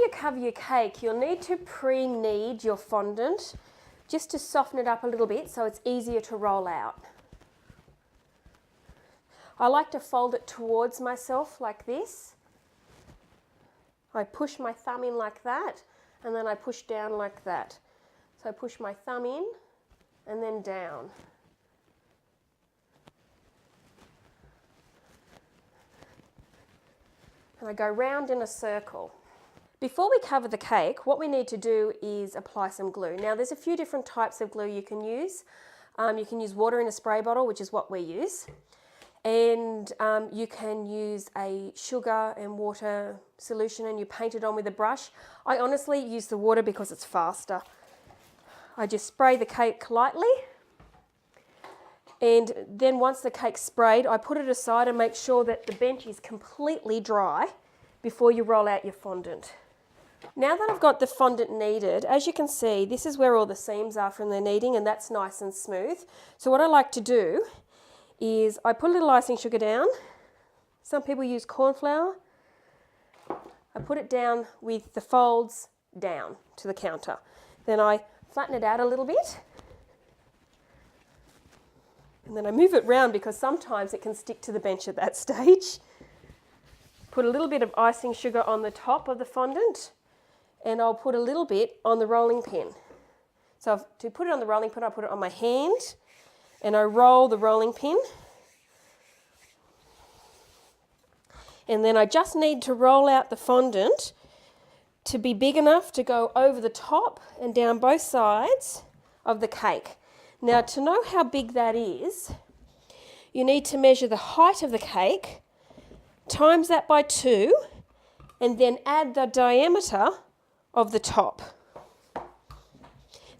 you cover your cake, you'll need to pre-knead your fondant just to soften it up a little bit so it's easier to roll out. I like to fold it towards myself like this. I push my thumb in like that, and then I push down like that. So I push my thumb in and then down. And I go round in a circle. Before we cover the cake, what we need to do is apply some glue. Now there's a few different types of glue you can use. You can use water in a spray bottle, which is what we use. And you can use a sugar and water solution and you paint it on with a brush. I honestly use the water because it's faster. I just spray the cake lightly. And then once the cake's sprayed, I put it aside and make sure that the bench is completely dry before you roll out your fondant. Now that I've got the fondant kneaded, as you can see, this is where all the seams are from the kneading, and that's nice and smooth. So what I like to do is I put a little icing sugar down. Some people use corn flour. I put it down with the folds down to the counter. Then I flatten it out a little bit. And then I move it round because sometimes it can stick to the bench at that stage. Put a little bit of icing sugar on the top of the fondant, and I'll put a little bit on the rolling pin. So to put it on the rolling pin, I put it on my hand and I roll the rolling pin. And then I just need to roll out the fondant to be big enough to go over the top and down both sides of the cake. Now, to know how big that is, you need to measure the height of the cake, times that by 2, and then add the diameter of the top.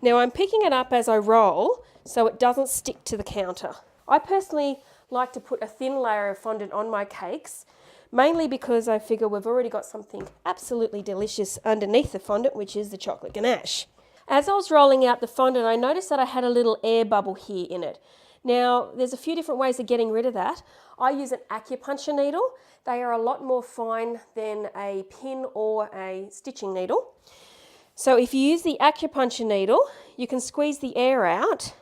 Now, I'm picking it up as I roll so it doesn't stick to the counter. I personally like to put a thin layer of fondant on my cakes, mainly because I figure we've already got something absolutely delicious underneath the fondant, which is the chocolate ganache. As I was rolling out the fondant, I noticed that I had a little air bubble here in it. Now, there's a few different ways of getting rid of that. I use an acupuncture needle. They are a lot more fine than a pin or a stitching needle. So if you use the acupuncture needle, you can squeeze the air out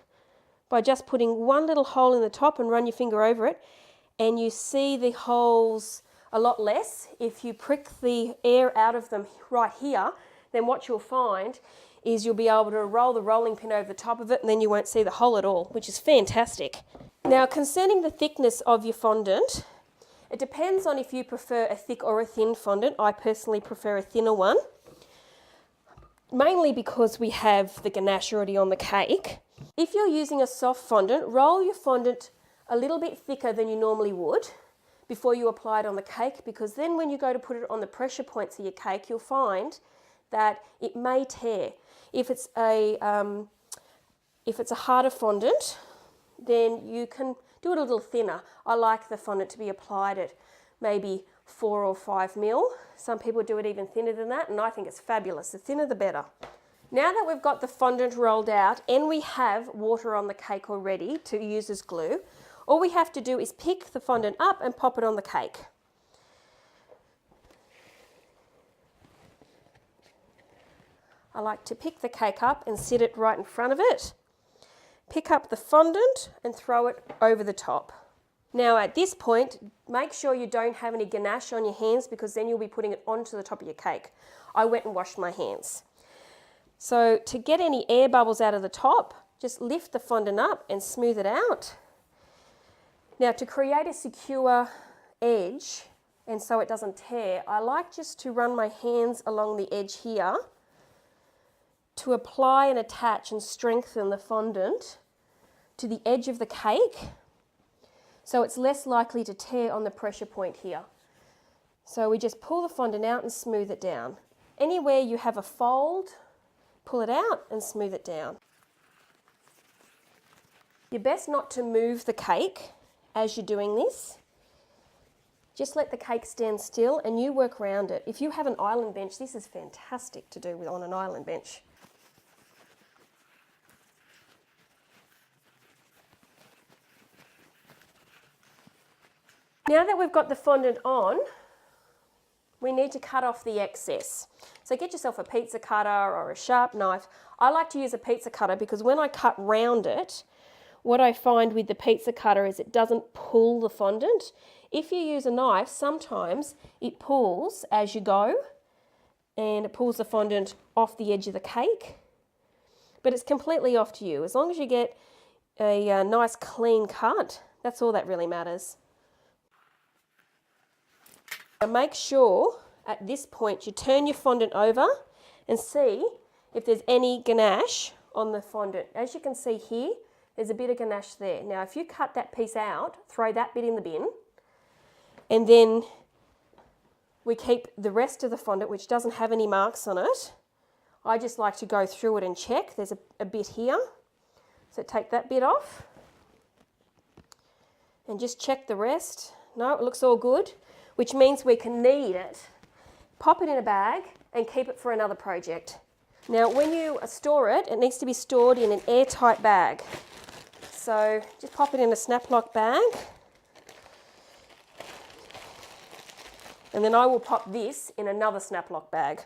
by just putting one little hole in the top and run your finger over it, and you see the holes a lot less. If you prick the air out of them right here, then what you'll find is you'll be able to roll the rolling pin over the top of it, and then you won't see the hole at all, which is fantastic. Now, concerning the thickness of your fondant, it depends on if you prefer a thick or a thin fondant. I personally prefer a thinner one, mainly because we have the ganache already on the cake. If you're using a soft fondant, roll your fondant a little bit thicker than you normally would before you apply it on the cake, because then when you go to put it on the pressure points of your cake, you'll find that it may tear. If it's a harder fondant, then you can do it a little thinner. I like the fondant to be applied at maybe 4 or 5 mil. Some people do it even thinner than that, and I think it's fabulous. The thinner the better. Now that we've got the fondant rolled out and we have water on the cake already to use as glue, all we have to do is pick the fondant up and pop it on the cake. I like to pick the cake up and sit it right in front of it. Pick up the fondant and throw it over the top. Now at this point, make sure you don't have any ganache on your hands, because then you'll be putting it onto the top of your cake. I went and washed my hands. So to get any air bubbles out of the top, just lift the fondant up and smooth it out. Now to create a secure edge, and so it doesn't tear, I like just to run my hands along the edge here to apply and attach and strengthen the fondant to the edge of the cake, so it's less likely to tear on the pressure point here. So we just pull the fondant out and smooth it down. Anywhere you have a fold, pull it out and smooth it down. You're best not to move the cake as you're doing this. Just let the cake stand still and you work around it. If you have an island bench, this is fantastic to do on an island bench. Now that we've got the fondant on, we need to cut off the excess. So get yourself a pizza cutter or a sharp knife. I like to use a pizza cutter because when I cut round it, what I find with the pizza cutter is it doesn't pull the fondant. If you use a knife, sometimes it pulls as you go and it pulls the fondant off the edge of the cake. But it's completely off to you. As long as you get a nice clean cut, that's all that really matters. Now make sure at this point you turn your fondant over and see if there's any ganache on the fondant. As you can see here, there's a bit of ganache there. Now if you cut that piece out, throw that bit in the bin, and then we keep the rest of the fondant, which doesn't have any marks on it. I just like to go through it and check. There's a bit here. So take that bit off and just check the rest. No, it looks all good, which means we can knead it, pop it in a bag and keep it for another project. Now when you store it, it needs to be stored in an airtight bag. So just pop it in a snap lock bag. And then I will pop this in another snap lock bag.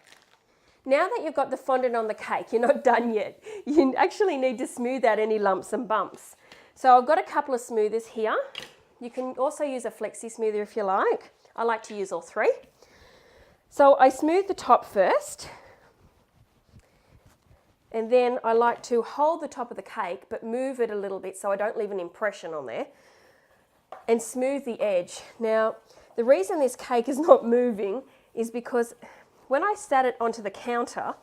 Now that you've got the fondant on the cake, you're not done yet. You actually need to smooth out any lumps and bumps. So I've got a couple of smoothers here. You can also use a flexi smoother if you like. I like to use all three. So I smooth the top first. And then I like to hold the top of the cake, but move it a little bit so I don't leave an impression on there. And smooth the edge. Now, the reason this cake is not moving is because when I sat it onto the counter,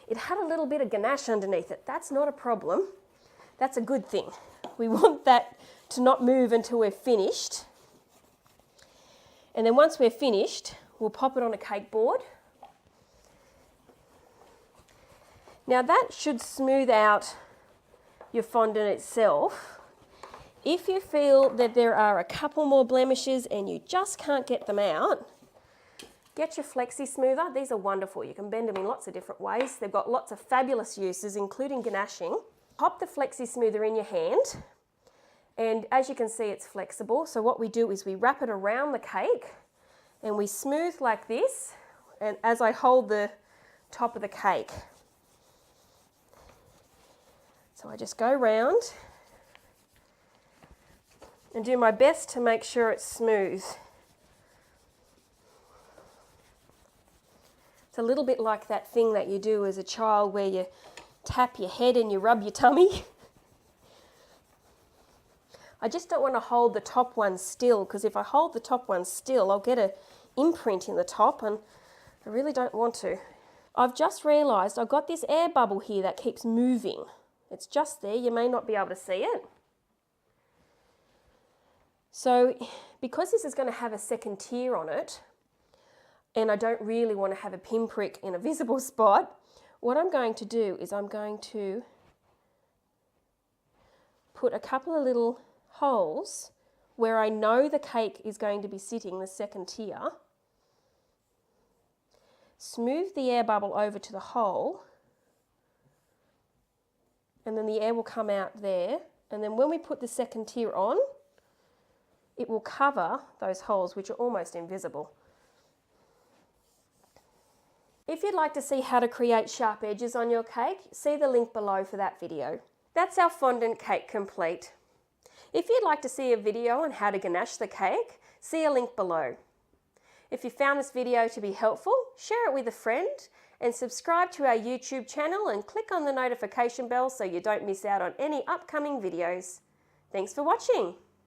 it had a little bit of ganache underneath it. That's not a problem. That's a good thing. We want that to not move until we're finished. And then once we're finished, we'll pop it on a cake board. Now that should smooth out your fondant itself. If you feel that there are a couple more blemishes and you just can't get them out, get your flexi smoother. These are wonderful. You can bend them in lots of different ways. They've got lots of fabulous uses, including ganaching. Pop the flexi smoother in your hand, and as you can see, it's flexible. So what we do is we wrap it around the cake and we smooth like this, and as I hold the top of the cake. So I just go round and do my best to make sure it's smooth. It's a little bit like that thing that you do as a child where you tap your head and you rub your tummy. I just don't want to hold the top one still, because if I hold the top one still, I'll get an imprint in the top and I really don't want to. I've just realised I've got this air bubble here that keeps moving. It's just there, you may not be able to see it. So because this is going to have a second tier on it, and I don't really want to have a pinprick in a visible spot, what I'm going to do is I'm going to put a couple of little holes where I know the cake is going to be sitting, the second tier. Smooth the air bubble over to the hole, and then the air will come out there, and then when we put the second tier on, it will cover those holes, which are almost invisible. If you'd like to see how to create sharp edges on your cake, see the link below for that video. That's our fondant cake complete. If you'd like to see a video on how to ganache the cake, see a link below. If you found this video to be helpful, share it with a friend and subscribe to our YouTube channel and click on the notification bell so you don't miss out on any upcoming videos. Thanks for watching.